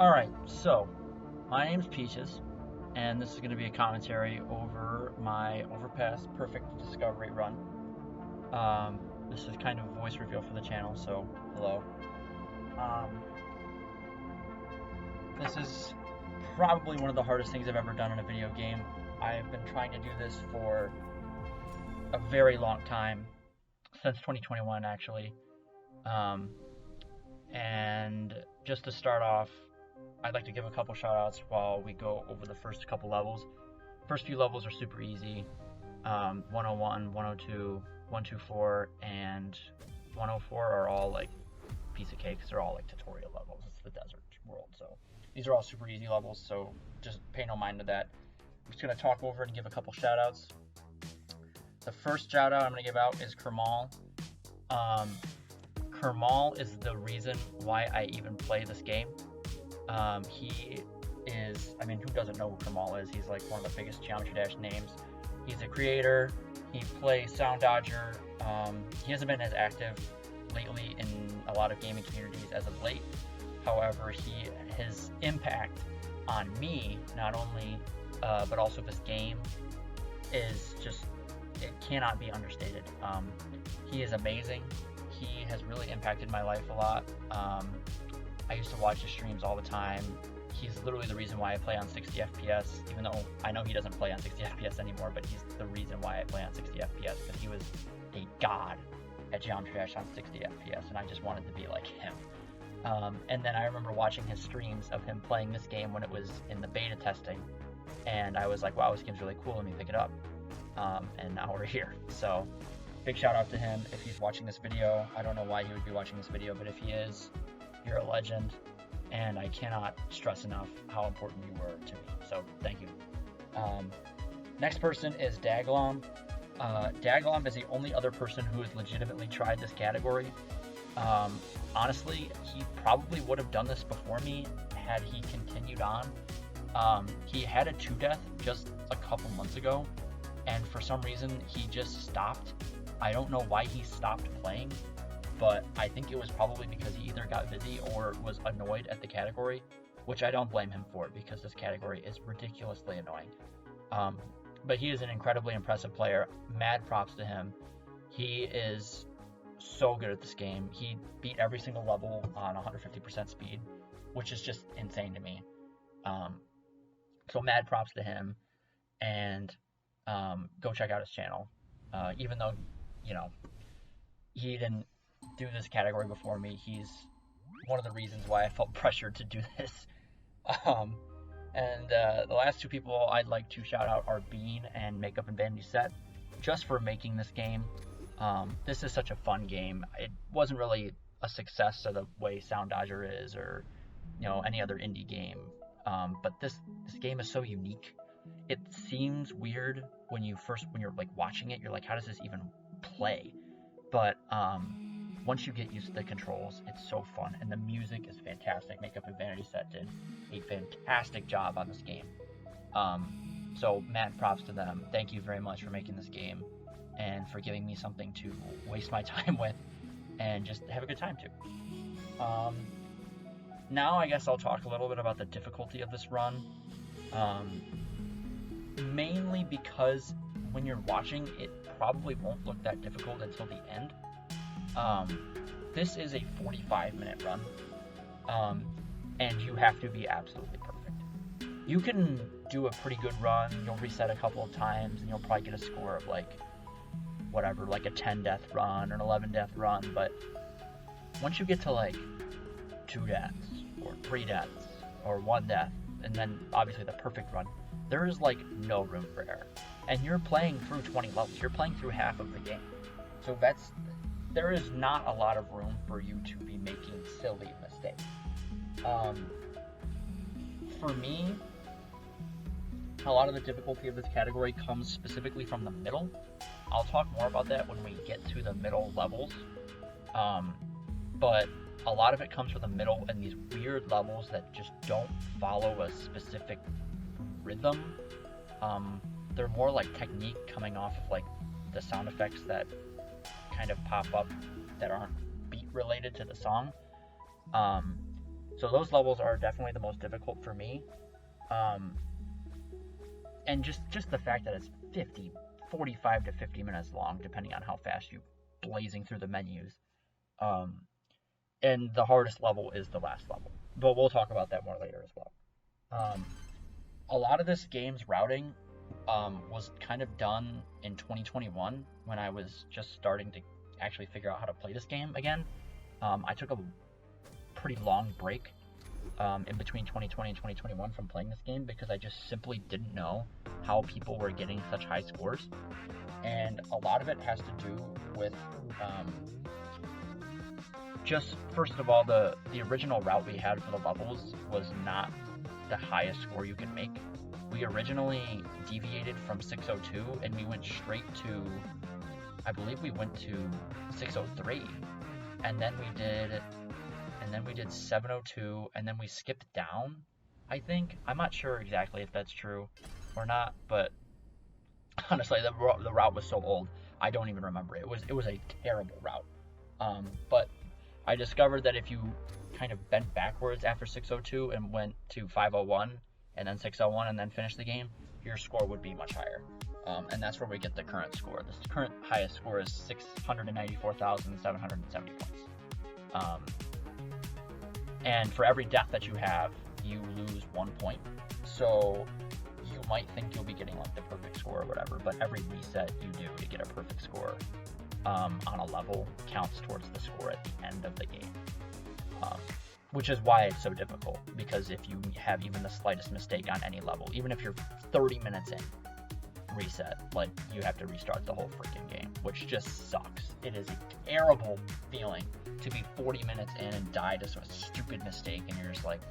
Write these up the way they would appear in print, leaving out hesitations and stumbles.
Alright, so my name's Peaches, and this is going to be a commentary over my Overpass Perfect Discovery run. This is kind of a voice reveal for the channel, so hello. This is probably one of the hardest things I've ever done in a video game. I've been trying to do this for a very long time, since 2021 actually. And just to start off, I'd like to give a couple shout outs while we go over the first couple levels. First few levels are super easy. 101, 102, 124, and 104 are all like piece of cake because they're all like tutorial levels. It's the desert world, so these are all super easy levels, so just pay no mind to that. I'm just going to talk over it and give a couple shout outs. The first shout out I'm going to give out is Kermal. Kermal is the reason why I even play this game. He is, I mean, who doesn't know who Kermal is? He's like one of the biggest Geometry Dash names. He's a creator. He plays Sound Dodger. He hasn't been as active lately in a lot of gaming communities as of late. However, his impact on me, not only, but also this game, is just, it cannot be understated. He is amazing. He has really impacted my life a lot. I used to watch his streams all the time. He's literally the reason why I play on 60 FPS, even though I know he doesn't play on 60 FPS anymore, but he's the reason why I play on 60 FPS, because he was a god at Geometry Dash on 60 FPS, and I just wanted to be like him. And then I remember watching his streams of him playing this game when it was in the beta testing, and I was like, wow, this game's really cool, let me pick it up. And now we're here. So, big shout out to him if he's watching this video. I don't know why he would be watching this video, but if he is, you're a legend, and I cannot stress enough how important you were to me, so thank you. Next person is Daglom. Daglom is the only other person who has legitimately tried this category. Honestly, he probably would have done this before me had he continued on. He had a 2-death just a couple months ago, and for some reason he just stopped. I don't know why he stopped playing, but I think it was probably because he either got busy or was annoyed at the category, which I don't blame him for, because this category is ridiculously annoying. But he is an incredibly impressive player. Mad props to him. He is so good at this game. He beat every single level on 150% speed, which is just insane to me. So mad props to him, and go check out his channel. Even though, you know, he didn't do this category before me, he's one of the reasons why I felt pressured to do this. And the last two people I'd like to shout out are Bean and Makeup and Vanity Set, just for making this game. This is such a fun game. It wasn't really a success to the way Sound Dodger is, or any other indie game. But this game is so unique. It seems weird when you're like watching it. You're like, how does this even play? But once you get used to the controls, it's so fun, and the music is fantastic. Makeup and Vanity Set did a fantastic job on this game. So mad props to them. Thank you very much for making this game, and for giving me something to waste my time with, and just have a good time too. Now I guess I'll talk a little bit about the difficulty of this run. Mainly because when you're watching, it probably won't look that difficult until the end. This is a 45-minute run, and you have to be absolutely perfect. You can do a pretty good run, you'll reset a couple of times, and you'll probably get a score of like, whatever, like a 10-death run or an 11-death run, but once you get to like 2 deaths, or 3 deaths, or 1 death, and then obviously the perfect run, there is like no room for error. And you're playing through 20 levels, you're playing through half of the game. So there is not a lot of room for you to be making silly mistakes. For me, a lot of the difficulty of this category comes specifically from the middle. I'll talk more about that when we get to the middle levels. But a lot of it comes from the middle and these weird levels that just don't follow a specific rhythm. They're more like technique coming off of like the sound effects that kind of pop up that aren't beat related to the song. So those levels are definitely the most difficult for me. And just the fact that it's 45 to 50 minutes long, depending on how fast you blazing through the menus. And the hardest level is the last level, but we'll talk about that more later as well. A lot of this game's routing was kind of done in 2021 when I was just starting to actually figure out how to play this game again. I took a pretty long break in between 2020 and 2021 from playing this game because I just simply didn't know how people were getting such high scores. And a lot of it has to do with just, first of all, the original route we had for the levels was not the highest score you can make. We originally deviated from 602 and we went straight to, I believe we went to 603, and then we did 702, and then we skipped down, I think. I'm not sure exactly if that's true or not, but honestly, the route was so old, I don't even remember it. It was a terrible route. But I discovered that if you kind of bent backwards after 602 and went to 501 and then 601 and then finished the game, your score would be much higher. And that's where we get the current score. The current highest score is 694,770 points. And for every death that you have, you lose 1 point. So you might think you'll be getting like the perfect score or whatever, but every reset you do to get a perfect score on a level counts towards the score at the end of the game. Which is why it's so difficult, because if you have even the slightest mistake on any level, even if you're 30 minutes in, reset, like, you have to restart the whole freaking game, which just sucks. It is a terrible feeling to be 40 minutes in and die to a stupid mistake, and you're just like,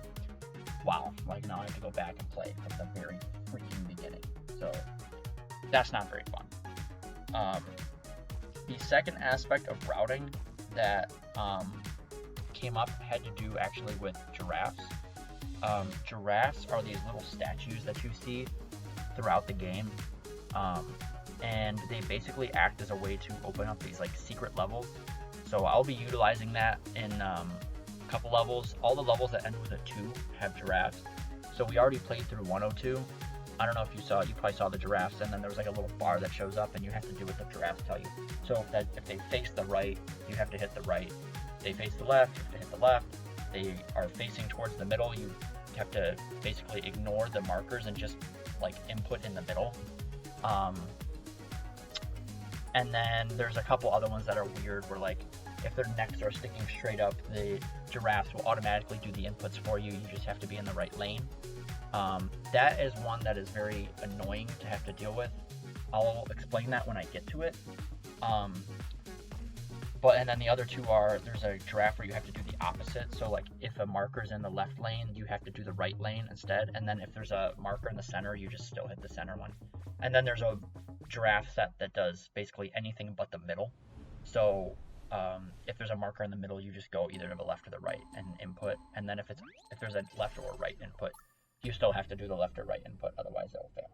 wow, like, now I have to go back and play from the very freaking beginning. So that's not very fun. The second aspect of routing that came up had to do actually with giraffes. Giraffes are these little statues that you see throughout the game, and they basically act as a way to open up these like secret levels. So I'll be utilizing that in a couple levels. All the levels that end with a 2 have giraffes. So we already played through 102. I don't know if you probably saw the giraffes, and then there was like a little bar that shows up and you have to do what the giraffes tell you. So if they face the right, you have to hit the right. If they face the left, you have to hit the left. They are facing towards the middle, you have to basically ignore the markers and just like input in the middle. And then there's a couple other ones that are weird where, like, if their necks are sticking straight up, the giraffes will automatically do the inputs for you. You just have to be in the right lane. That is one that is very annoying to have to deal with. I'll explain that when I get to it. And then the other two are, there's a giraffe where you have to do the opposite. So like if a marker's in the left lane, you have to do the right lane instead. And then if there's a marker in the center, you just still hit the center one. And then there's a giraffe set that does basically anything but the middle. So if there's a marker in the middle, you just go either to the left or the right and input. And then if there's a left or right input, you still have to do the left or right input, otherwise it'll fail.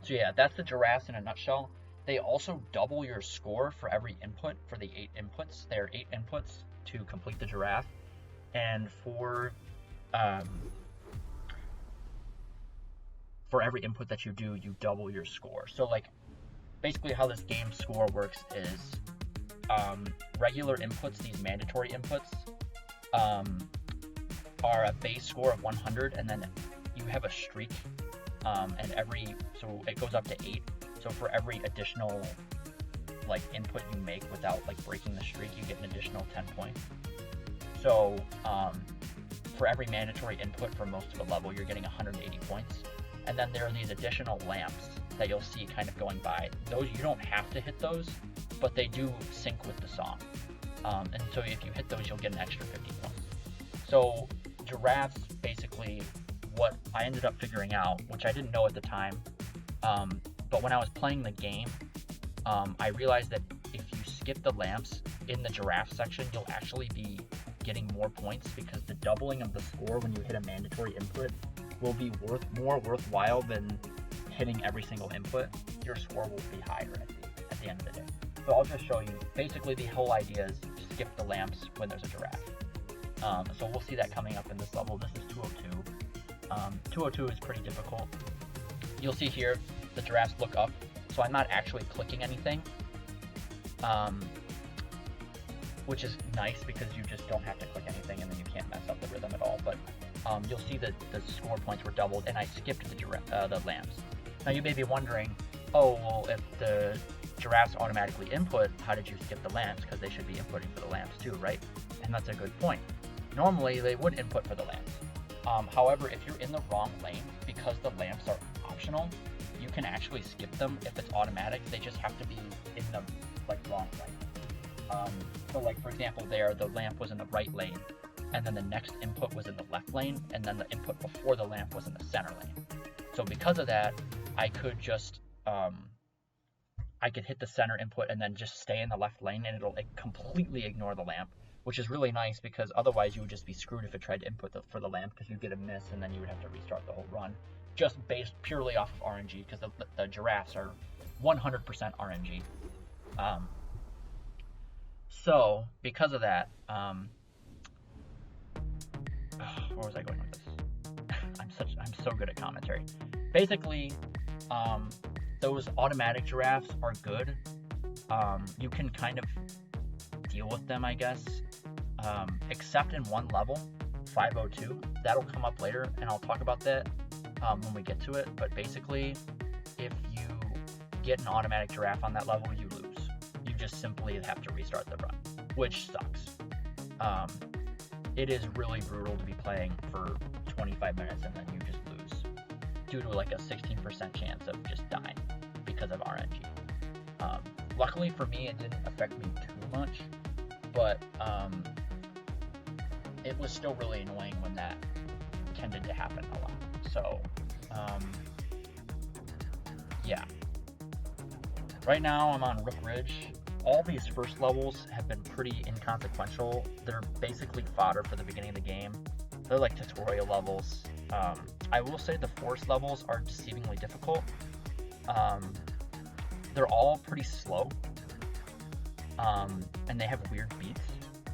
So yeah, that's the giraffes in a nutshell. They also double your score for every input for the 8 inputs. There are 8 inputs to complete the giraffe. And for every input that you do, you double your score. So like basically how this game score works is regular inputs, these mandatory inputs, are a base score of 100, and then you have a streak, so it goes up to 8. So for every additional like input you make without like breaking the streak, you get an additional 10 points. So for every mandatory input for most of the level, you're getting 180 points. And then there are these additional lamps that you'll see kind of going by. Those, you don't have to hit those, but they do sync with the song. And so if you hit those, you'll get an extra 50 points. So giraffes, basically what I ended up figuring out, which I didn't know at the time, but when I was playing the game, I realized that if you skip the lamps in the giraffe section, you'll actually be getting more points, because the doubling of the score when you hit a mandatory input will be more worthwhile than hitting every single input. Your score will be higher at the end of the day. So I'll just show you. Basically, the whole idea is skip the lamps when there's a giraffe. So we'll see that coming up in this level. This is 202. 202 is pretty difficult. You'll see here the giraffes look up, so I'm not actually clicking anything, which is nice because you just don't have to click anything and then you can't mess up the rhythm at all. But you'll see that the score points were doubled, and I skipped the lambs. Now you may be wondering, oh, well, if the giraffes automatically input, how did you skip the lambs? Because they should be inputting for the lambs too, right? And that's a good point. Normally, they would input for the lambs. However, if you're in the wrong lane, because the lamps are optional, you can actually skip them if it's automatic. They just have to be in the wrong lane. So like for example, there the lamp was in the right lane, and then the next input was in the left lane, and then the input before the lamp was in the center lane. So because of that, I could just I could hit the center input and then just stay in the left lane, and it'll completely ignore the lamp, which is really nice because otherwise you would just be screwed if it tried to input for the lamp, because you'd get a miss and then you would have to restart the whole run, just based purely off of RNG, because the giraffes are 100% RNG. So because of that, where was I going with this? I'm so good at commentary. Basically, those automatic giraffes are good. You can kind of deal with them, I guess, except in one level, 502. That'll come up later, and I'll talk about that when we get to it. But basically, if you get an automatic giraffe on that level, you lose. You just simply have to restart the run, which sucks. It is really brutal to be playing for 25 minutes and then you just lose due to like a 16% chance of just dying because of RNG. Luckily for me, it didn't affect me too much, but it was still really annoying when that tended to happen a lot. So, yeah. Right now I'm on Rook Ridge. All these first levels have been pretty inconsequential. They're basically fodder for the beginning of the game. They're like tutorial levels. I will say the forest levels are deceivingly difficult. They're all pretty slow, and they have weird beats,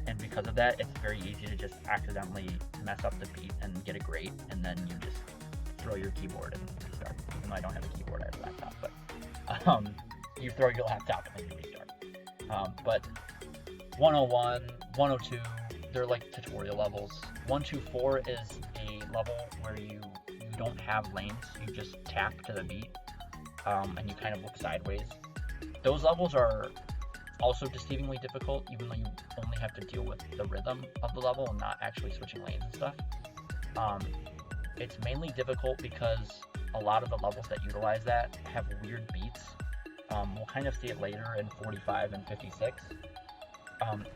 and because of that, it's very easy to just accidentally mess up the beat and get a grate, and then you just throw your keyboard and restart. Even though I don't have a keyboard, I have a laptop, but you throw your laptop and then you restart. But 101, 102, they're like tutorial levels. 124 is a level where you don't have lanes, you just tap to the beat, and you kind of look sideways. Those levels are also deceivingly difficult, even though you only have to deal with the rhythm of the level and not actually switching lanes and stuff. It's mainly difficult because a lot of the levels that utilize that have weird beats. We'll kind of see it later in 45 and 56.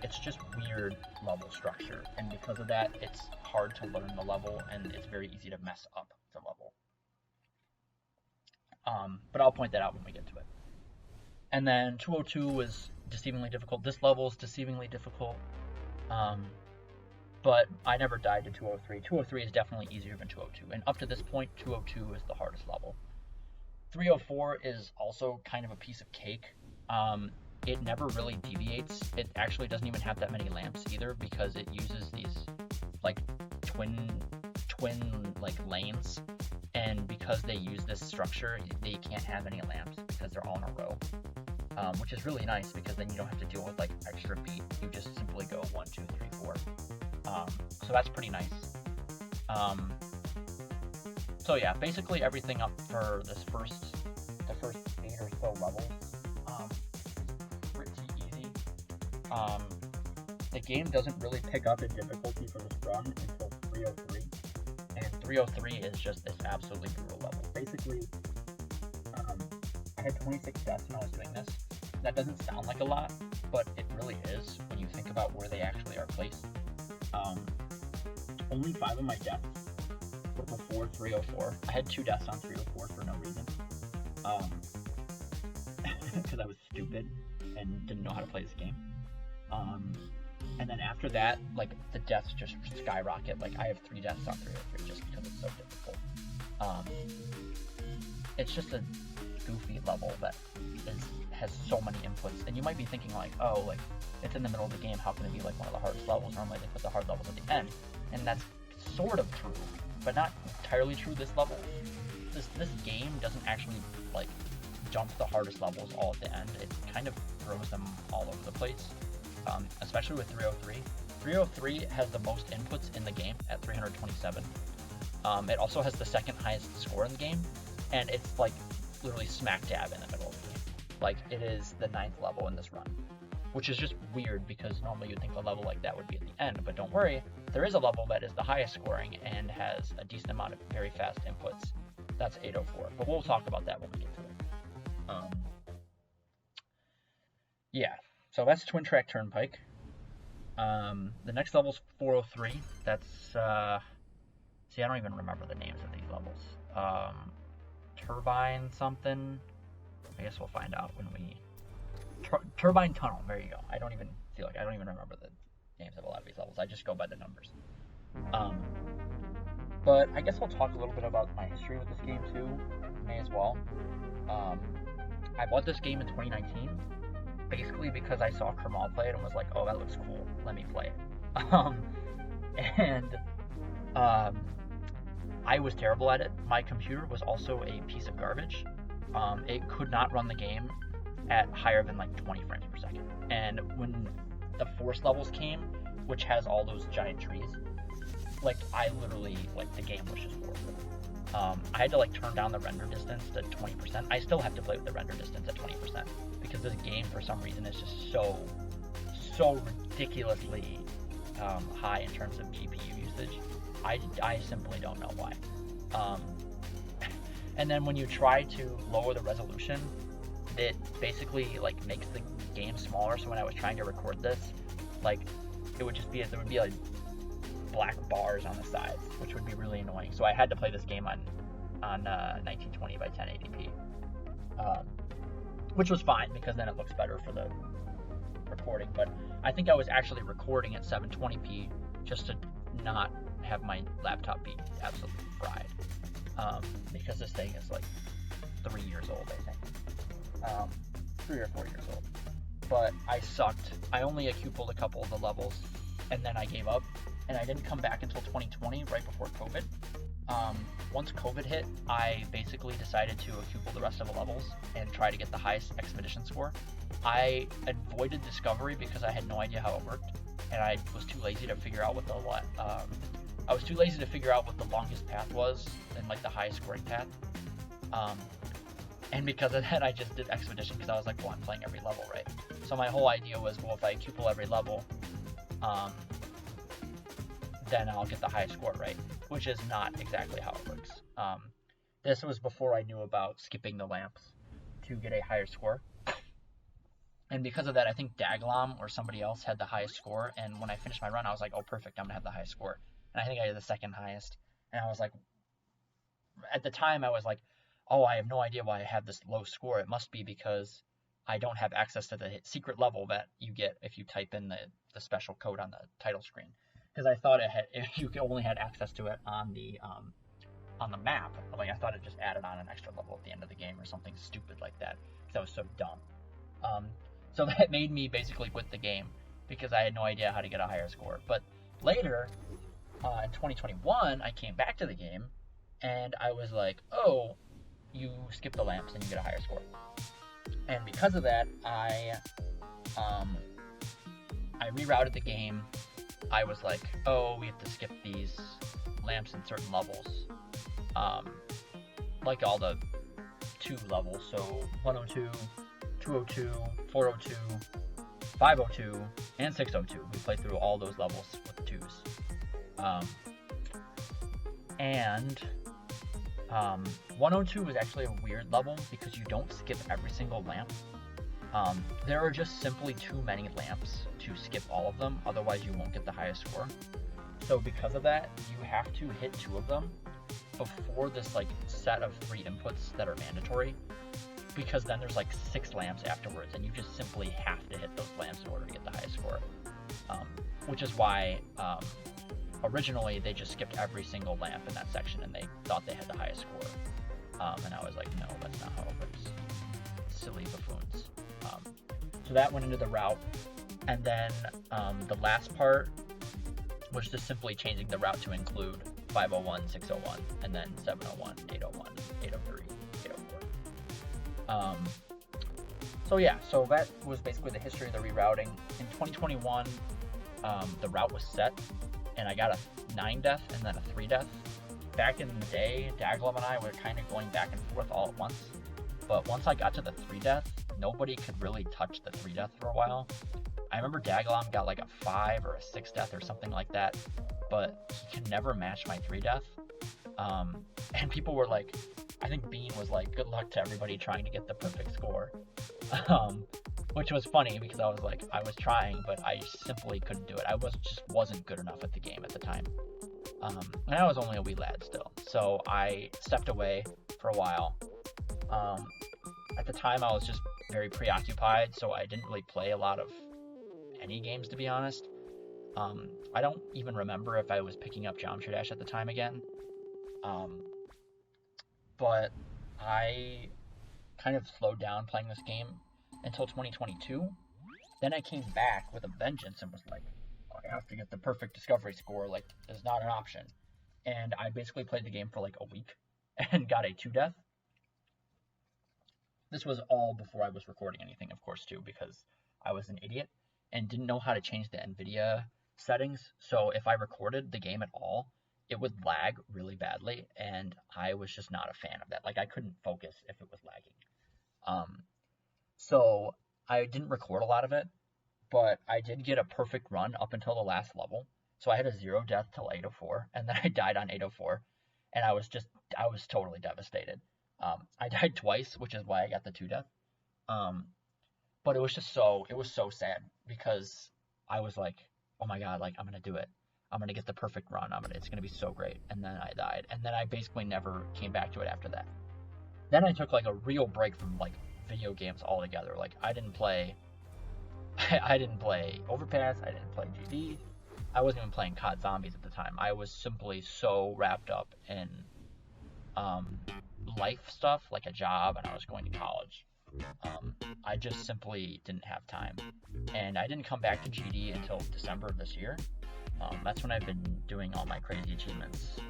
It's just weird level structure, and because of that, it's hard to learn the level, and it's very easy to mess up the level. But I'll point that out when we get to it. And then 202 was deceivingly difficult. This level is deceivingly difficult, but I never died to 203. 203 is definitely easier than 202, and up to this point, 202 is the hardest level. 304 is also kind of a piece of cake. It never really deviates. It actually doesn't even have that many lamps either, because it uses these like twin like lanes, and because they use this structure, they can't have any lamps because they're all in a row, which is really nice because then you don't have to deal with like extra beat. You just simply go 1, 2, 3, 4. So that's pretty nice. So yeah, basically everything up for the first 8 or so levels, pretty easy. The game doesn't really pick up in difficulty for this run until 303, and 303 is just this absolutely brutal level. Basically, I had 26 deaths when I was doing this. That doesn't sound like a lot, but it really is when you think about where they actually are placed. Only 5 of my deaths were before 304. I had 2 deaths on 304 for no reason. Because I was stupid and didn't know how to play this game. And then after that, like, the deaths just skyrocket. Like, I have 3 deaths on 303 just because it's so difficult. It's just goofy level that has so many inputs, and you might be thinking like, oh, like it's in the middle of the game, how can it be like one of the hardest levels? Normally they put the hard levels at the end, and that's sort of true, but not entirely true. This game doesn't actually like dump the hardest levels all at the end. It kind of throws them all over the place, especially with 303. 303 has the most inputs in the game at 327. It also has the second highest score in the game, and it's like literally smack dab in the middle of the game. Like, it is the 9th level in this run, which is just weird because normally you'd think a level like that would be at the end, but don't worry, there is a level that is the highest scoring and has a decent amount of very fast inputs. That's 804, but we'll talk about that when we get to it. Yeah, so that's Twin Track Turnpike. The next level's 403. That's, see, I don't even remember the names of these levels. Turbine something. I guess we'll find out when we... Turbine Tunnel, there you go. I don't even remember the names of a lot of these levels. I just go by the numbers. But I guess I'll talk a little bit about my history with this game too. May as well. I bought this game in 2019, basically because I saw Kermal play it and was like, oh, that looks cool, let me play it. I was terrible at it. My computer was also a piece of garbage. It could not run the game at higher than like 20 frames per second. And when the force levels came, which has all those giant trees, like I literally, like the game was just horrible. I had to like turn down the render distance to 20%. I still have to play with the render distance at 20% because this game for some reason is just so ridiculously high in terms of GPU usage. I simply don't know why. And then when you try to lower the resolution, it basically like makes the game smaller. So when I was trying to record this, like there would be like black bars on the sides, which would be really annoying. So I had to play this game on 1920 by 1080p, which was fine because then it looks better for the recording. But I think I was actually recording at 720p just to not have my laptop be absolutely fried, because this thing is like 3 years old, I think, 3 or 4 years old. But I sucked. I only quadrupled a couple of the levels, and then I gave up, and I didn't come back until 2020, right before COVID. Once COVID hit, I basically decided to quadruple the rest of the levels and try to get the highest expedition score. I avoided discovery because I had no idea how it worked, and I was too lazy to figure out what the longest path was and like the highest scoring path. And because of that, I just did expedition because I was like, well, I'm playing every level, right? So my whole idea was, well, if I quadruple every level, then I'll get the highest score, right? Which is not exactly how it works. This was before I knew about skipping the lamps to get a higher score. And because of that, I think Daglam or somebody else had the highest score. And when I finished my run, I was like, oh, perfect, I'm going to have the highest score. And I think I had the second highest. And I was like, at the time, I was like, oh, I have no idea why I have this low score. It must be because I don't have access to the secret level that you get if you type in the special code on the title screen. Because I thought if you only had access to it on the map, like I thought it just added on an extra level at the end of the game or something stupid like that. Because I was so dumb. So that made me basically quit the game because I had no idea how to get a higher score. But later, in 2021, I came back to the game and I was like, oh, you skip the lamps and you get a higher score. And because of that, I rerouted the game. I was like, oh, we have to skip these lamps in certain levels, like all the 2 levels, so 102, 202, 402, 502, and 602. We played through all those levels with 2s. And 102 was actually a weird level because you don't skip every single lamp. There are just simply too many lamps to skip all of them, otherwise you won't get the highest score. So because of that, you have to hit 2 of them before this like set of 3 inputs that are mandatory, because then there's like 6 lamps afterwards, and you just simply have to hit those lamps in order to get the highest score. Which is why originally they just skipped every single lamp in that section and they thought they had the highest score. And I was like, no, that's not how it works. Silly buffoons. So that went into the route. And then the last part was just simply changing the route to include 501, 601, and then 701, 801, 803, 804. So yeah, so that was basically the history of the rerouting. In 2021, the route was set, and I got a 9 death and then a 3 death. Back in the day, Daglum and I were kind of going back and forth all at once. But once I got to the 3 death, nobody could really touch the 3 death for a while. I remember Daglum got like a 5 or a 6 death or something like that, but he could never match my 3 death. And people were like, I think Bean was like, good luck to everybody trying to get the perfect score. Which was funny because I was like, I was trying, but I simply couldn't do it. I just wasn't good enough at the game at the time. And I was only a wee lad still. So I stepped away for a while. At the time, I was just very preoccupied, so I didn't really play a lot of any games, to be honest. I don't even remember if I was picking up Geometry Dash at the time again. But I kind of slowed down playing this game until 2022. Then I came back with a vengeance and was like, I have to get the perfect discovery score, like, there's not an option. And I basically played the game for like a week and got a 2 death. This was all before I was recording anything, of course, too, because I was an idiot and didn't know how to change the NVIDIA settings. So if I recorded the game at all, it would lag really badly, and I was just not a fan of that. Like, I couldn't focus if it was lagging. So I didn't record a lot of it, but I did get a perfect run up until the last level. So I had a 0 death till 804, and then I died on 804, and I was totally devastated. I died twice, which is why I got the 2 death. But it was so sad because I was like, oh my god, like, I'm gonna do it. I'm gonna get the perfect run. It's gonna be so great. And then I died, and then I basically never came back to it after that. Then I took like a real break from like video games altogether. Like, I didn't play Overpass. I didn't play GD. I wasn't even playing COD Zombies at the time. I was simply so wrapped up in life stuff, like a job, and I was going to college. I just simply didn't have time, and I didn't come back to GD until December of this year. That's when I've been doing all my crazy achievements.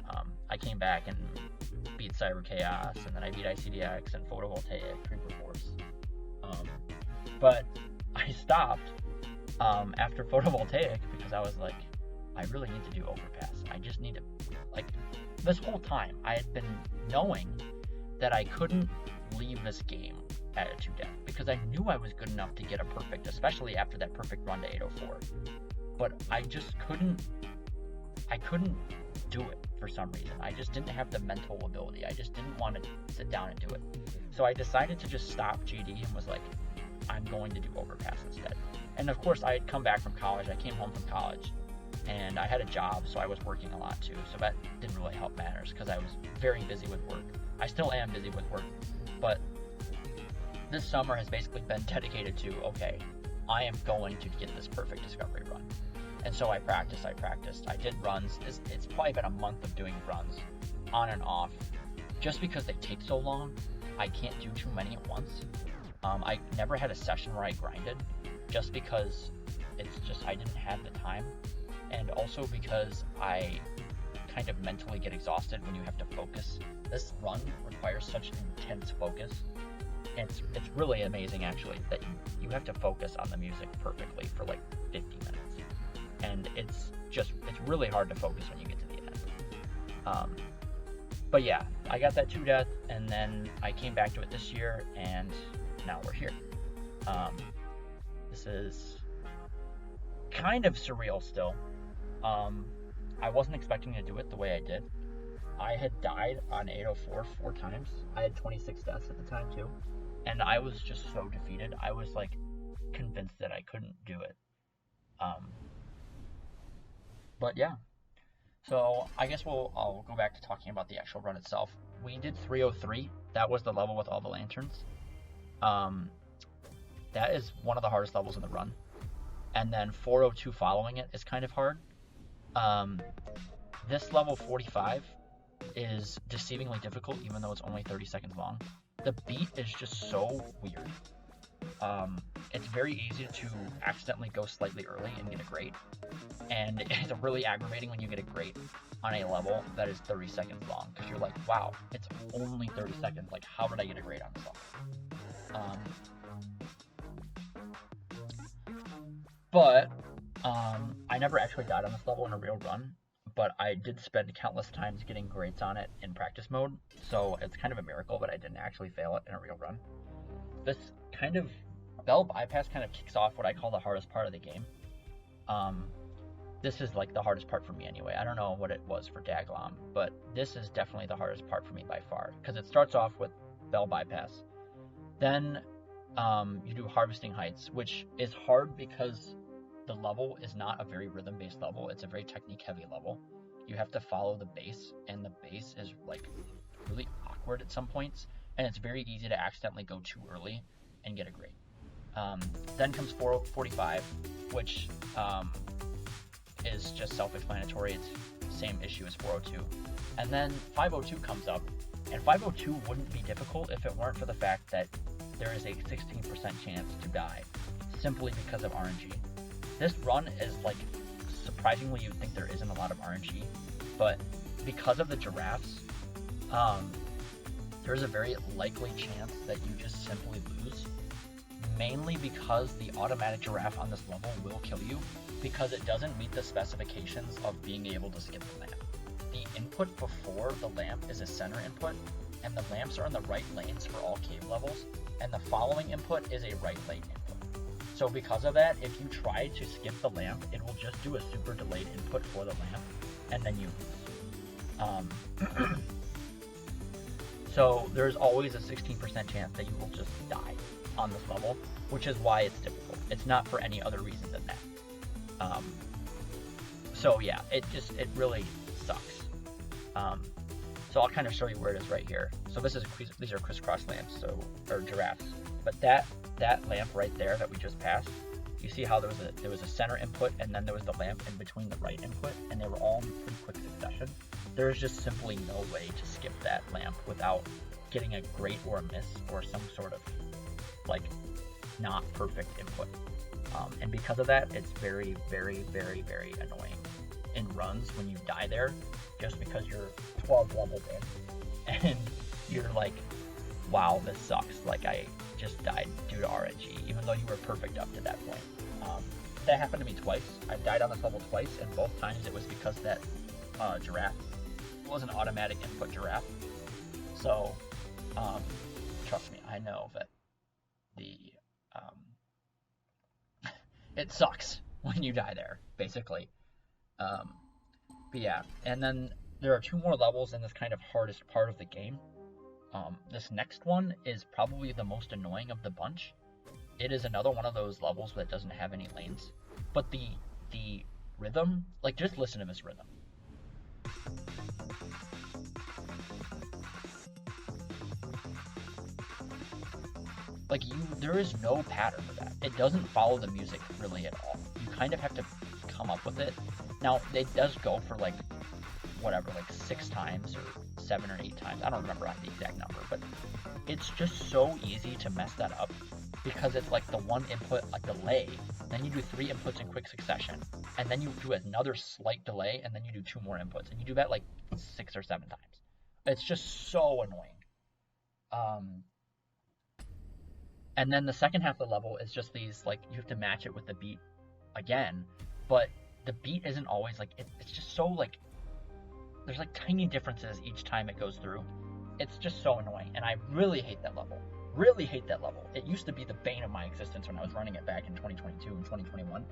I came back and beat Cyber Chaos, and then I beat ICDX and Photovoltaic, Creeper Force. But I stopped after Photovoltaic because I was like, I really need to do Overpass. I just need to, like, this whole time I had been knowing that I couldn't leave this game at a 2 death because I knew I was good enough to get a perfect, especially after that perfect run to 804. But I just couldn't do it for some reason. I just didn't have the mental ability. I just didn't want to sit down and do it. So I decided to just stop GD and was like, I'm going to do Overpass instead. And of course, I had come back from college. I came home from college, and I had a job, so I was working a lot too. So that didn't really help matters because I was very busy with work. I still am busy with work, but this summer has basically been dedicated to, okay, I am going to get this perfect discovery run. And so I practiced. I did runs. It's probably been a month of doing runs on and off. Just because they take so long, I can't do too many at once. I never had a session where I grinded just because I didn't have the time. And also because I kind of mentally get exhausted when you have to focus. This run requires such intense focus. And it's really amazing, actually, that you have to focus on the music perfectly for like 50 minutes. And it's really hard to focus when you get to the end. But yeah, I got that 2 death, and then I came back to it this year, and now we're here. This is kind of surreal still. I wasn't expecting to do it the way I did. I had died on 804 4 times. I had 26 deaths at the time too. And I was just so defeated. I was like convinced that I couldn't do it. But yeah. So I guess I'll go back to talking about the actual run itself. We did 303. That was the level with all the lanterns. That is one of the hardest levels in the run. And then 402 following it is kind of hard. This level 45 is deceivingly difficult, even though it's only 30 seconds long. The beat is just so weird. It's very easy to accidentally go slightly early and get a grade, and it's really aggravating when you get a grade on a level that is 30 seconds long, because you're like, wow, it's only 30 seconds, like how did I get a grade on this level? But I never actually died on this level in a real run, but I did spend countless times getting grades on it in practice mode, so it's kind of a miracle that I didn't actually fail it in a real run. This kind of Bell Bypass kind of kicks off what I call the hardest part of the game. This is like the hardest part for me anyway. I don't know what it was for Daglom, but this is definitely the hardest part for me by far, because it starts off with Bell Bypass. Then you do Harvesting Heights, which is hard because the level is not a very rhythm-based level. It's a very technique-heavy level. You have to follow the bass, and the bass is like really awkward at some points, and it's very easy to accidentally go too early and get a grade. Then comes 445, which is just self-explanatory. It's the same issue as 402. And then 502 comes up, and 502 wouldn't be difficult if it weren't for the fact that there is a 16% chance to die, simply because of RNG. This run is like, surprisingly, you'd think there isn't a lot of RNG, but because of the giraffes, there's a very likely chance that you just simply lose, mainly because the automatic giraffe on this level will kill you, because it doesn't meet the specifications of being able to skip the lamp. The input before the lamp is a center input, and the lamps are in the right lanes for all cave levels, and the following input is a right lane input. So because of that, if you try to skip the lamp, it will just do a super delayed input for the lamp, and then you lose. So there's always a 16% chance that you will just die on this level, which is why it's difficult. It's not for any other reason than that. So yeah, it really sucks. So I'll kind of show you where it is right here. So these are crisscross lamps, or giraffes. But that lamp right there that we just passed, you see how there was a center input, and then there was the lamp in between the right input, and they were all in pretty quick succession. There is just simply no way to skip that lamp without getting a great or a miss or some sort of like not perfect input. And because of that, it's very, very, very, very annoying in runs when you die there, just because you're 12 levels in and you're like, wow, this sucks. Like, I just died due to RNG, even though you were perfect up to that point. That happened to me twice. I died on this level twice, and both times it was because that giraffe was an automatic input giraffe. So, trust me, I know that it sucks when you die there, basically. But yeah, and then there are 2 more levels in this kind of hardest part of the game. This next one is probably the most annoying of the bunch. It is another one of those levels that doesn't have any lanes, but the rhythm, like, just listen to this rhythm. Like, there is no pattern for that. It doesn't follow the music really at all. You kind of have to come up with it. Now, it does go for like, whatever, like 6 times or 7 or 8 times. I don't remember the exact number, but it's just so easy to mess that up, because it's like the one input, a delay, then you do 3 inputs in quick succession, and then you do another slight delay, and then you do 2 more inputs, and you do that like 6 or 7 times. It's just so annoying. And then the second half of the level is just these, like, you have to match it with the beat again, but the beat isn't always like, it's just so like, there's like tiny differences each time it goes through. It's just so annoying, and I really hate that level. Really hate that level. It used to be the bane of my existence when I was running it back in 2022 and 2021.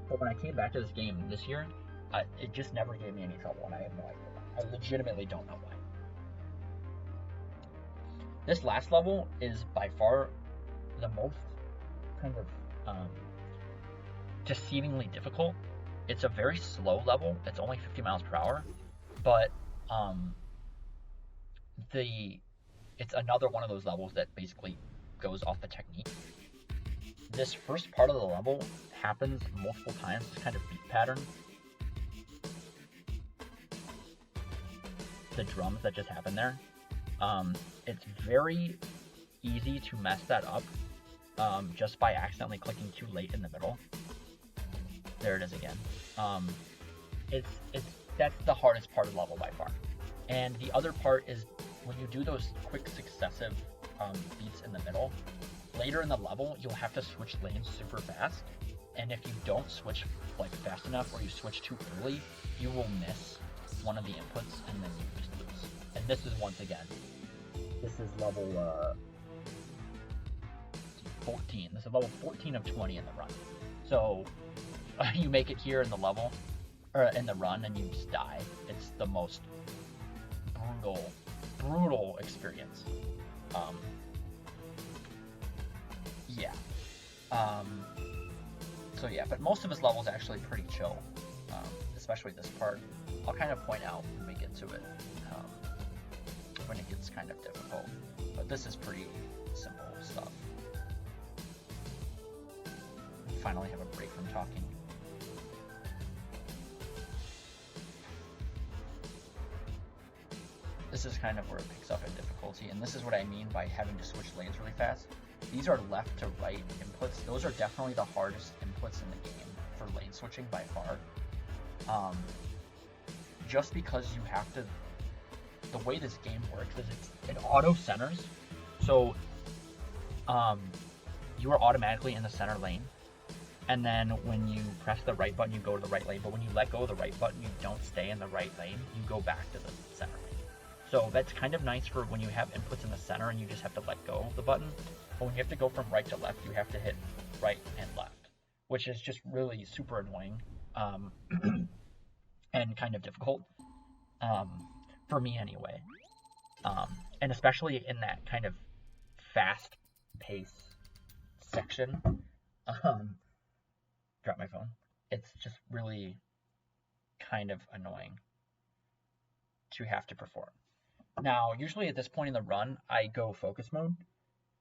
But when I came back to this game this year, it just never gave me any trouble, and I have no idea why. I legitimately don't know why. This last level is by far the most kind of deceivingly difficult. It's a very slow level. It's only 50 miles per hour, but it's another one of those levels that basically goes off the technique. This first part of the level happens multiple times, this kind of beat pattern. the drums that just happen there. It's very easy to mess that up just by accidentally clicking too late in the middle. There it is again. That's the hardest part of the level by far. And the other part is when you do those quick successive beats in the middle, later in the level you'll have to switch lanes super fast, and if you don't switch like fast enough or you switch too early, you will miss one of the inputs and then you just lose. And this is once again, this is level 14. This is level 14 of 20 in the run. So you make it here in the level, or in the run, and you just die. It's the most brutal experience. Yeah. So yeah, but most of this level is actually pretty chill, especially this part. I'll kind of point out when we get to it, when it gets kind of difficult. But this is pretty simple stuff. Finally have a break from talking. This is kind of where it picks up in difficulty, and this is what I mean by having to switch lanes really fast. These are left to right inputs. Those are definitely the hardest inputs in the game for lane switching by far. Just because you have to, the way this game works is it auto centers. So you are automatically in the center lane. And then when you press the right button, you go to the right lane. But when you let go of the right button, you don't stay in the right lane. You go back to the center lane. So that's kind of nice for when you have inputs in the center and you just have to let go of the button. But when you have to go from right to left, you have to hit right and left, which is just really super annoying and kind of difficult for me anyway. And especially in that kind of fast pace section. Drop my phone. It's just really kind of annoying to have to perform. Now, usually at this point in the run, I go focus mode.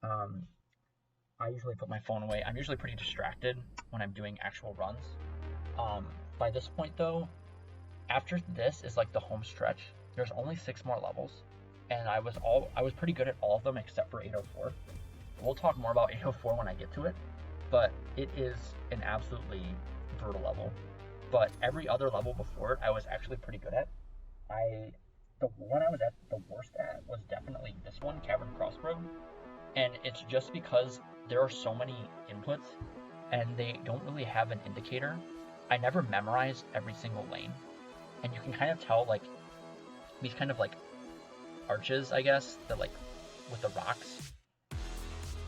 I usually put my phone away. I'm usually pretty distracted when I'm doing actual runs. By this point though, after this is like the home stretch. There's only 6 more levels, and I was pretty good at all of them except for 804. We'll talk more about 804 when I get to it, but it is an absolutely brutal level. But every other level before it, I was actually pretty good at. The one I was at the worst at was definitely this one, Cavern Crossroad, and it's just because there are so many inputs and they don't really have an indicator. I never memorized every single lane, and you can kind of tell like these kind of like arches, I guess, that like with the rocks,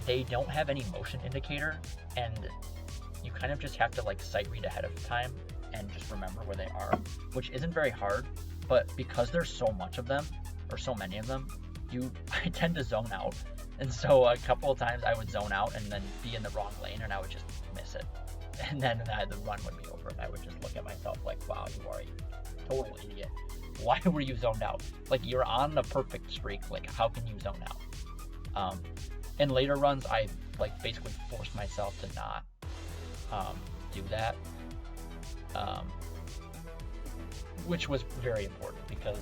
they don't have any motion indicator, and you kind of just have to like sight read ahead of time and just remember where they are, which isn't very hard. But because there's so much of them, or so many of them, I tend to zone out. And so a couple of times I would zone out and then be in the wrong lane and I would just miss it. And then the run would be over and I would just look at myself like, wow, you are a total idiot. Why were you zoned out? Like, you're on a perfect streak. Like, how can you zone out? In later runs, I like basically forced myself to not do that. Which was very important because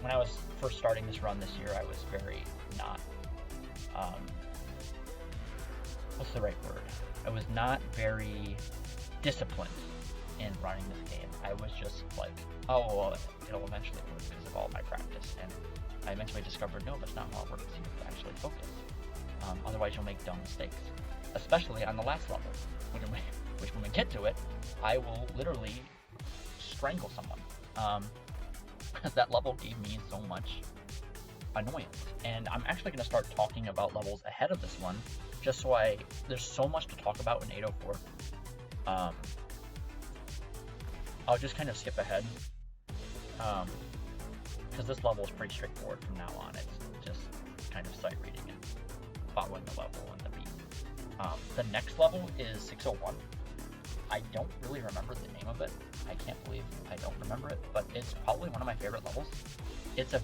when I was first starting this run this year, I was very not, what's the right word? I was not very disciplined in running this game. I was just like, oh, well, it'll eventually work because of all my practice. And I eventually discovered, no, that's not how it works. You have to actually focus. Otherwise, you'll make dumb mistakes, especially on the last level, which when we get to it, I will literally strangle someone. Because that level gave me so much annoyance. And I'm actually going to start talking about levels ahead of this one, just so there's so much to talk about in 804. I'll just kind of skip ahead, because this level is pretty straightforward from now on. It's just kind of sight reading and following the level and the beat. The next level is 601. I don't really remember the name of it. I can't believe I don't remember it, but it's probably one of my favorite levels. It's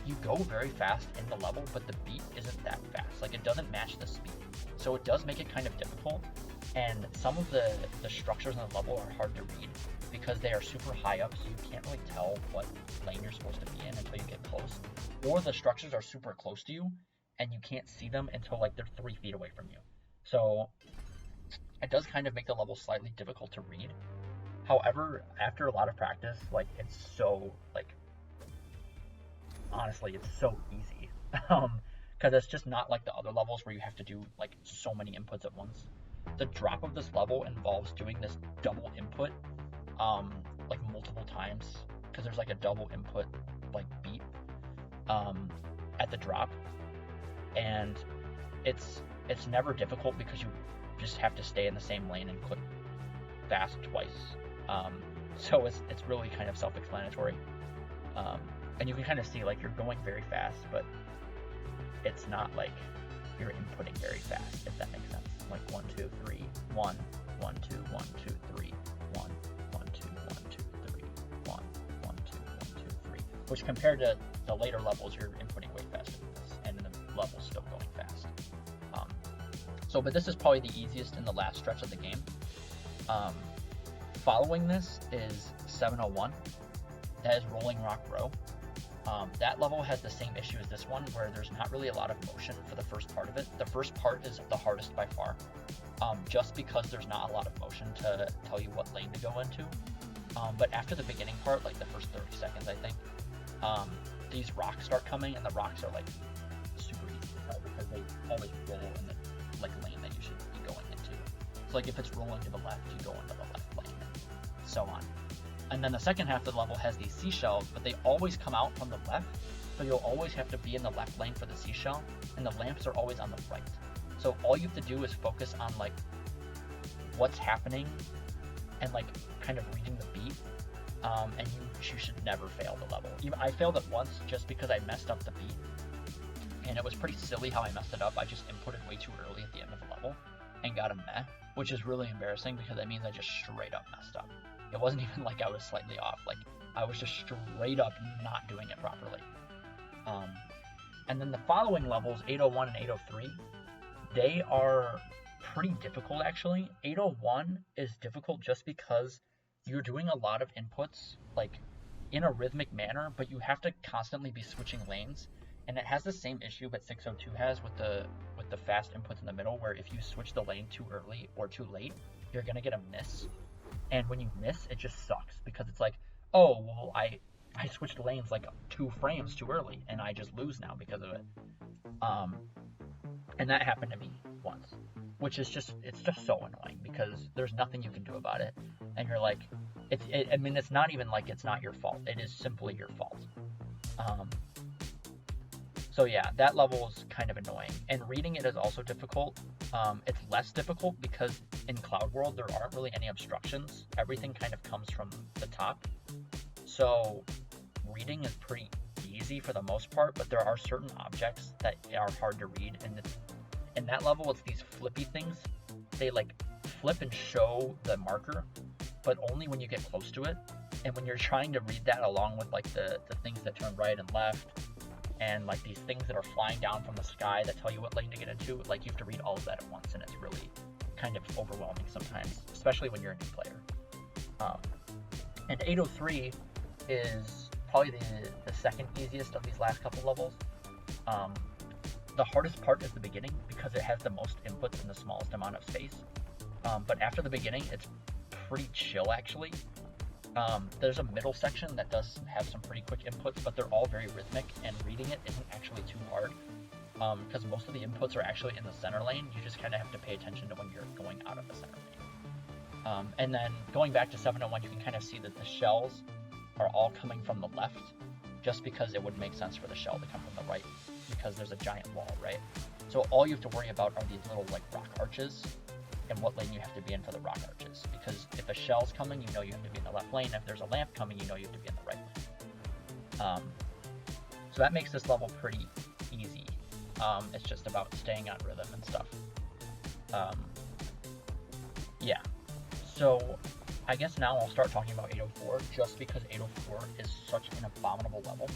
you go very fast in the level, but the beat isn't that fast. Like, it doesn't match the speed. So it does make it kind of difficult, and some of the structures in the level are hard to read because they are super high up, so you can't really tell what lane you're supposed to be in until you get close. or the structures are super close to you and you can't see them until like they're 3 feet away from you. So it does kind of make the level slightly difficult to read. However, after a lot of practice, like it's so like honestly, it's so easy. Because it's just not like the other levels where you have to do like so many inputs at once. The drop of this level involves doing this double input, like multiple times, because there's like a double input like beat, at the drop, and it's never difficult because you just have to stay in the same lane and click fast twice. So it's really kind of self-explanatory, and you can kind of see like you're going very fast, but it's not like you're inputting very fast, if that makes sense. Like 1 2 3 1 1 2 1 2 3 1 1 2 1 2 3 1 1 2 1 2 3, which compared to the later levels, you're inputting way faster than this, and then the level's still going fast. But this is probably the easiest in the last stretch of the game. Following this is 701. That is Rolling Rock Row. That level has the same issue as this one, where there's not really a lot of motion for the first part of it. The first part is the hardest by far, just because there's not a lot of motion to tell you what lane to go into. But after the beginning part, like the first 30 seconds, I think, these rocks start coming, and the rocks are like super easy to tell because they always roll in the like lane that you should be going into. So like if it's rolling to the left, you go into the left lane, and so on. And then the second half of the level has these seashells, but they always come out from the left, so you'll always have to be in the left lane for the seashell, and the lamps are always on the right. So all you have to do is focus on like what's happening and like kind of reading the beat, and you should never fail the level. I failed it once just because I messed up the beat, and it was pretty silly how I messed it up. I just inputted way too early at the end of the level and got a meh, which is really embarrassing because that means I just straight up messed up. It wasn't even like I was slightly off, like I was just straight up not doing it properly. And then the following levels, 801 and 803, they are pretty difficult actually. 801 is difficult just because you're doing a lot of inputs like in a rhythmic manner, but you have to constantly be switching lanes. And it has the same issue that 602 has with the fast inputs in the middle, where if you switch the lane too early or too late, you're gonna get a miss. And when you miss, it just sucks because it's like, oh, well, I switched lanes like 2 frames too early, and I just lose now because of it. And that happened to me once, which is it's just so annoying because there's nothing you can do about it. And you're like, I mean, it's not even like it's not your fault. It is simply your fault. So yeah, that level is kind of annoying. And reading it is also difficult. It's less difficult because in Cloud World there aren't really any obstructions. Everything kind of comes from the top. So reading is pretty easy for the most part, but there are certain objects that are hard to read. And in that level, it's these flippy things. They like flip and show the marker, but only when you get close to it. And when you're trying to read that along with like the things that turn right and left, and like these things that are flying down from the sky that tell you what lane to get into, like you have to read all of that at once, and it's really kind of overwhelming sometimes, especially when you're a new player. And 803 is probably the second easiest of these last couple levels. The hardest part is the beginning because it has the most inputs in the smallest amount of space. But after the beginning, it's pretty chill actually. There's a middle section that does have some pretty quick inputs, but they're all very rhythmic, and reading it isn't actually too hard because most of the inputs are actually in the center lane. You just kind of have to pay attention to when you're going out of the center lane. And then going back to 701, you can kind of see that the shells are all coming from the left, just because it would make sense for the shell to come from the right because there's a giant wall, right? So all you have to worry about are these little like rock arches and what lane you have to be in for the rock arches, because if a shell's coming, you know you have to be in the left lane. If there's a lamp coming, you know you have to be in the right lane. So that makes this level pretty easy. It's just about staying on rhythm and stuff. Yeah, so I guess now I'll start talking about 804, just because 804 is such an abominable level.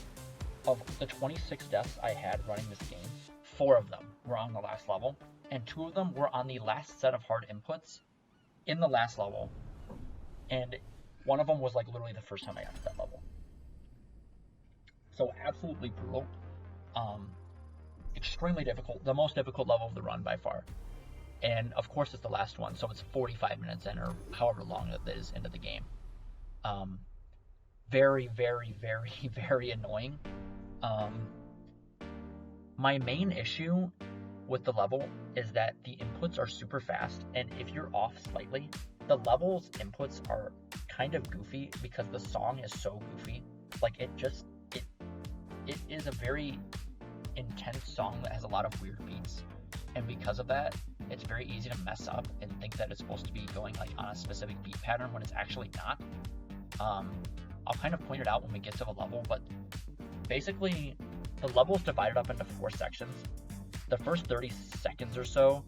Of the 26 deaths I had running this game, 4 of them were on the last level, and 2 of them were on the last set of hard inputs in the last level, and one of them was like literally the first time I got to that level. So absolutely brutal. Extremely difficult, the most difficult level of the run by far. And of course it's the last one, so it's 45 minutes in, or however long it is into the game. Very, very, very, very annoying. My main issue with the level is that the inputs are super fast, and if you're off slightly, the level's inputs are kind of goofy because the song is so goofy. Like, it is a very intense song that has a lot of weird beats, and because of that, it's very easy to mess up and think that it's supposed to be going like on a specific beat pattern when it's actually not. I'll kind of point it out when we get to the level, but basically the level is divided up into 4 sections. The first 30 seconds or so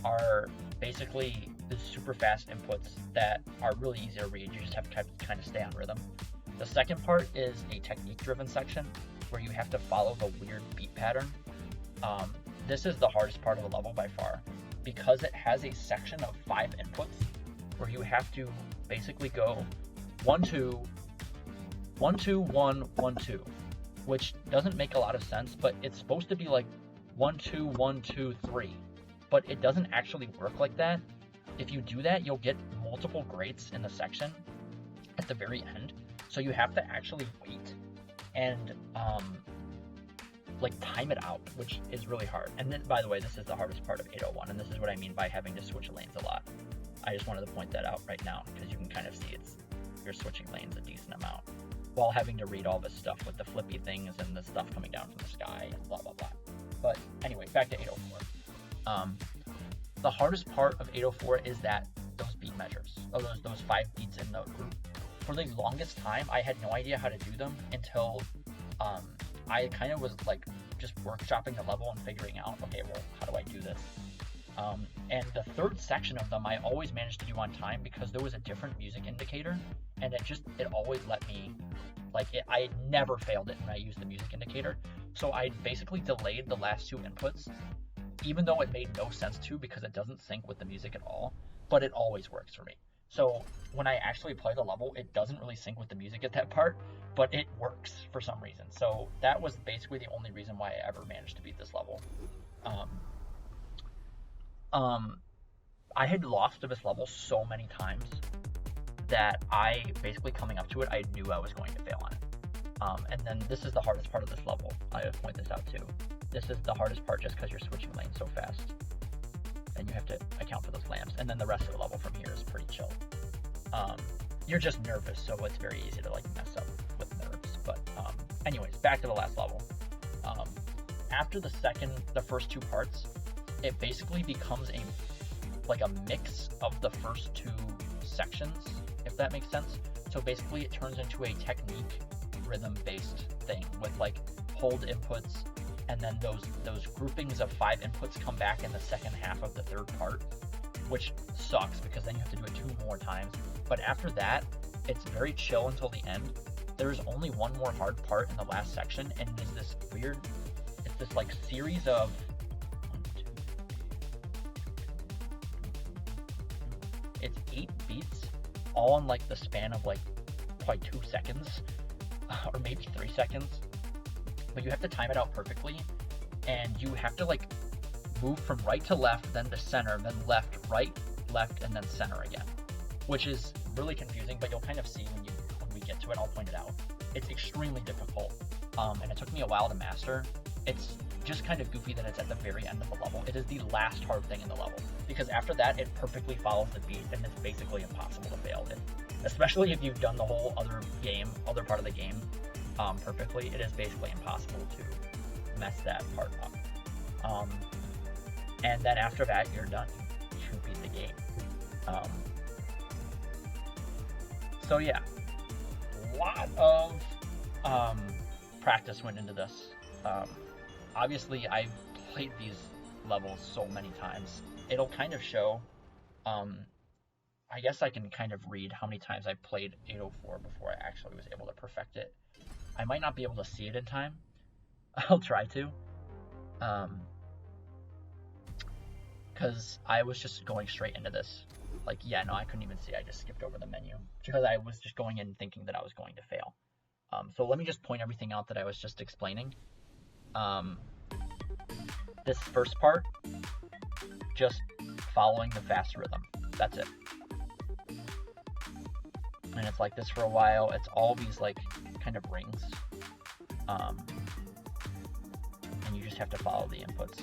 are basically the super fast inputs that are really easy to read. You just have to kind of stay on rhythm. The second part is a technique-driven section where you have to follow the weird beat pattern. This is the hardest part of the level by far because it has a section of 5 inputs where you have to basically go 1 2 1 2 1 1 2, which doesn't make a lot of sense, but it's supposed to be like 1 2 1 2 3, but it doesn't actually work like that. If you do that, you'll get multiple grates in the section at the very end, so you have to actually wait and like time it out, which is really hard. And then, by the way, this is the hardest part of 801, and this is what I mean by having to switch lanes a lot. I just wanted to point that out right now because you can kind of see you're switching lanes a decent amount while having to read all this stuff with the flippy things and the stuff coming down from the sky and blah blah blah. But anyway, back to 804. The hardest part of 804 is that those beat measures, those 5 beats in the group. For the longest time, I had no idea how to do them until I kind of was like just workshopping the level and figuring out, okay, well, how do I do this? And the third section of them I always managed to do on time because there was a different music indicator, and it always let me, I never failed it when I used the music indicator. So I basically delayed the last 2 inputs, even though it made no sense to because it doesn't sync with the music at all, but it always works for me. So when I actually play the level, it doesn't really sync with the music at that part, but it works for some reason. So that was basically the only reason why I ever managed to beat this level. I had lost to this level so many times that I basically coming up to it, I knew I was going to fail on it. And then this is the hardest part of this level. I would point this out too. This is the hardest part just because you're switching lanes so fast. And you have to account for those lamps. And then the rest of the level from here is pretty chill. You're just nervous, so it's very easy to mess up with nerves. But anyways, back to the last level. After the first 2 parts, it basically becomes a mix of the first 2 sections, if that makes sense. So basically it turns into a technique rhythm-based thing with hold inputs, and then those groupings of 5 inputs come back in the second half of the third part, which sucks because then you have to do it 2 more times. But after that, it's very chill until the end. There's only one more hard part in the last section, and it's this series of it's 8 beats, all in the span of probably 2 seconds, or maybe 3 seconds. But you have to time it out perfectly, and you have to move from right to left, then to center, then left, right, left, and then center again, which is really confusing. But you'll kind of see when we get to it. I'll point it out. It's extremely difficult, and it took me a while to master. It's just kind of goofy that it's at the very end of the level. It is the last hard thing in the level, because after that it perfectly follows the beat, and it's basically impossible to fail it. Especially if you've done the whole other part of the game perfectly, it is basically impossible to mess that part up. And then after that, you're done. You beat the game. So yeah, a lot of practice went into this. Obviously, I've played these levels so many times. It'll kind of show. I guess I can kind of read how many times I played 804 before I actually was able to perfect it. I might not be able to see it in time. I'll try to. Because I was just going straight into this. I couldn't even see. I just skipped over the menu because I was just going in thinking that I was going to fail. So let me just point everything out that I was just explaining. This first part, just following the fast rhythm. That's it. And it's like this for a while. It's all these like kind of rings. And you just have to follow the inputs.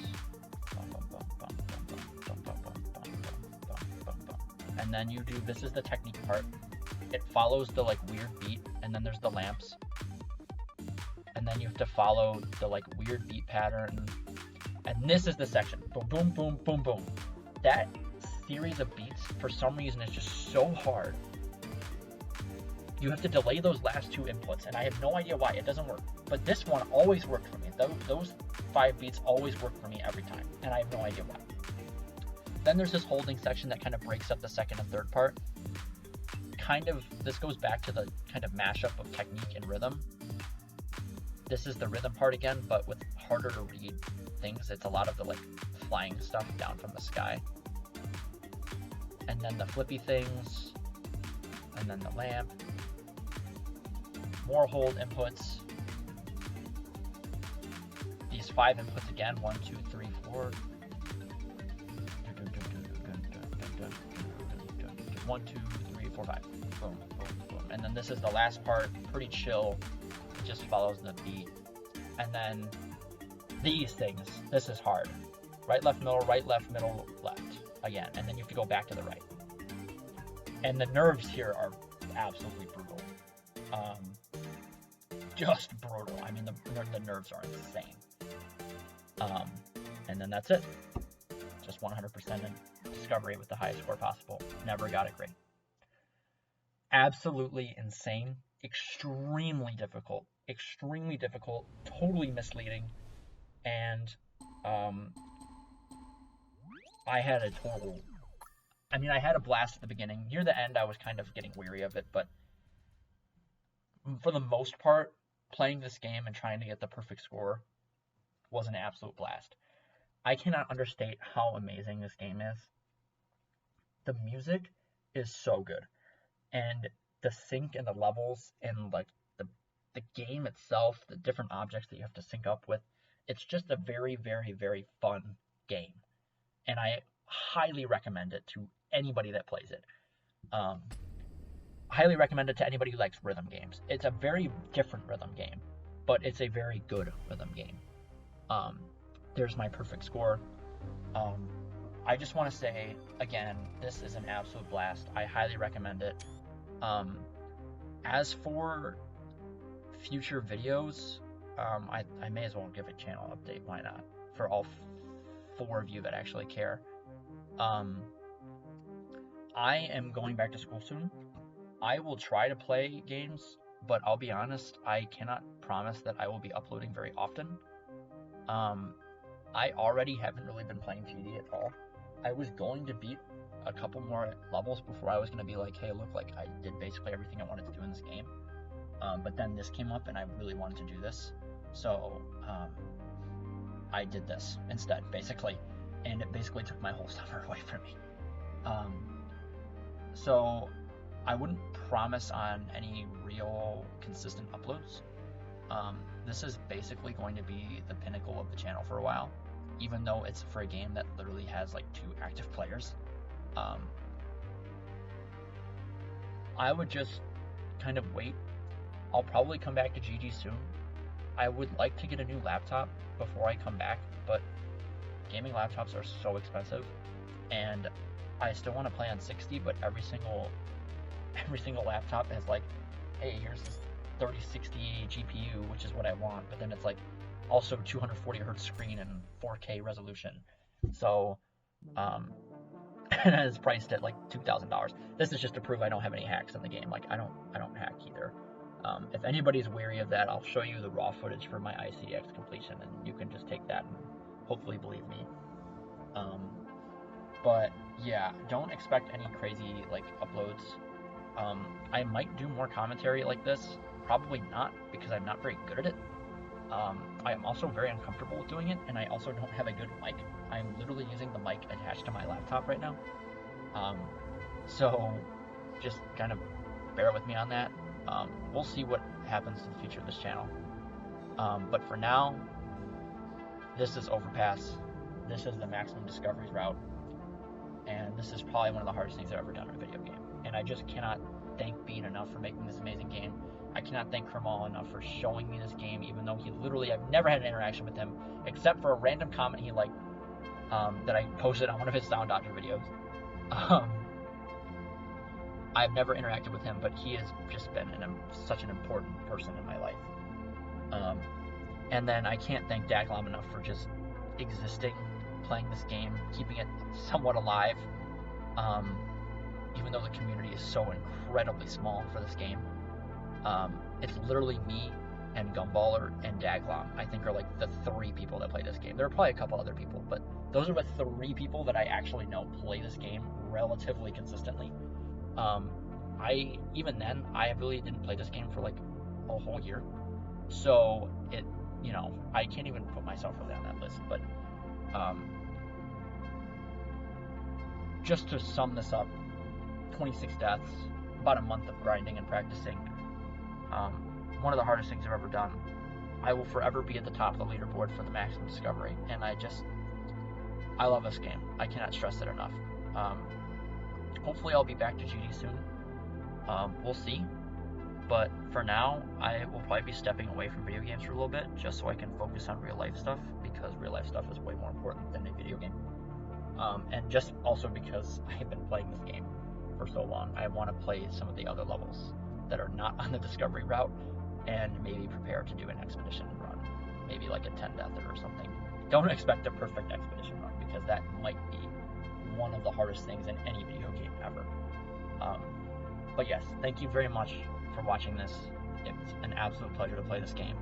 And then you do, this is the technique part. It follows the like weird beat, and then there's the lamps. And then you have to follow the like weird beat pattern. And this is the section. Boom, boom, boom, boom, boom. That series of beats, for some reason, is just so hard. You have to delay those last two inputs, and I have no idea why. It doesn't work. But this one always worked for me. Those 5 beats always work for me every time, and I have no idea why. Then there's this holding section that kind of breaks up the second and third part. This goes back to the kind of mashup of technique and rhythm. This is the rhythm part again, but with harder to read things. It's a lot of the like flying stuff down from the sky. And then the flippy things, and then the lamp. More hold inputs. These 5 inputs again, 1, 2, 3, 4. 1, 2, 3, 4, 5. Boom, boom, boom. And then this is the last part, pretty chill. It just follows the beat. And then these things, this is hard. Right, left, middle, left. Again, and then you have to go back to the right. And the nerves here are absolutely brutal. Just brutal. I mean, the nerves are insane. And then that's it. Just 100% in discovery with the highest score possible. Never got it great. Absolutely insane. Extremely difficult. Totally misleading. And I had a blast at the beginning. Near the end, I was kind of getting weary of it, but for the most part, playing this game and trying to get the perfect score was an absolute blast. I cannot understate how amazing this game is. The music is so good, and the sync and the levels and like the game itself, the different objects that you have to sync up with, it's just a very, very, very fun game, and I highly recommend it to anybody that plays it. Highly recommend it to anybody who likes rhythm games. It's a very different rhythm game, but it's a very good rhythm game. There's my perfect score. I just want to say, again, this is an absolute blast. I highly recommend it. As for future videos, I may as well give a channel update. Why not? For all 4 of you that actually care. I am going back to school soon. I will try to play games, but I'll be honest, I cannot promise that I will be uploading very often. I already haven't really been playing GD at all. I was going to beat a couple more levels before I was going to be like, hey, look, like I did basically everything I wanted to do in this game. But then this came up and I really wanted to do this. So I did this instead, basically. And it basically took my whole summer away from me. So I wouldn't promise on any real consistent uploads. This is basically going to be the pinnacle of the channel for a while, even though it's for a game that literally has like 2 active players. I would just kind of wait. I'll probably come back to GG soon. I would like to get a new laptop before I come back, but gaming laptops are so expensive, and I still want to play on 60, but every single laptop has like, hey, here's this 3060 GPU, which is what I want, but then it's like also 240 hertz screen and 4K resolution. So and it's priced at like $2,000. This is just to prove I don't have any hacks in the game. Like I don't hack either. If anybody's weary of that, I'll show you the raw footage for my ICX completion, and you can just take that and hopefully believe me. But yeah, don't expect any crazy like uploads. I might do more commentary like this. Probably not, because I'm not very good at it. I am also very uncomfortable with doing it, and I also don't have a good mic. I'm literally using the mic attached to my laptop right now. So just kind of bear with me on that. We'll see what happens in the future of this channel. But for now, this is Overpass. This is the maximum discoveries route. And this is probably one of the hardest things I've ever done in a video game. And I just cannot thank Bean enough for making this amazing game. I cannot thank Kermal enough for showing me this game, even though he literally, I've never had an interaction with him, except for a random comment he liked that I posted on one of his Sound Dodger videos. I've never interacted with him, but he has just been such an important person in my life. And then I can't thank Daglam enough for just existing, playing this game, keeping it somewhat alive, even though the community is so incredibly small for this game. It's literally me and Gumballer and Daglam, I think, are like the 3 people that play this game. There are probably a couple other people, but those are the 3 people that I actually know play this game relatively consistently. Even then, I really didn't play this game for like a whole year, so it, I can't even put myself really on that list. But just to sum this up, 26 deaths, about a month of grinding and practicing. One of the hardest things I've ever done. I will forever be at the top of the leaderboard for the maximum discovery, and I love this game. I cannot stress it enough. Hopefully I'll be back to GD soon. We'll see. But for now, I will probably be stepping away from video games for a little bit, just so I can focus on real life stuff, because real life stuff is way more important than a video game. And just also because I have been playing this game for so long, I want to play some of the other levels that are not on the discovery route, and maybe prepare to do an expedition run, maybe like a 10 deather or something. Don't expect a perfect expedition run, because that might be one of the hardest things in any video game ever. But yes, thank you very much for watching this. It's an absolute pleasure to play this game,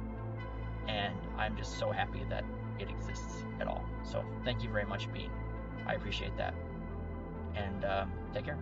and I'm just so happy that it exists at all. So thank you very much, Bean. I appreciate that, and take care.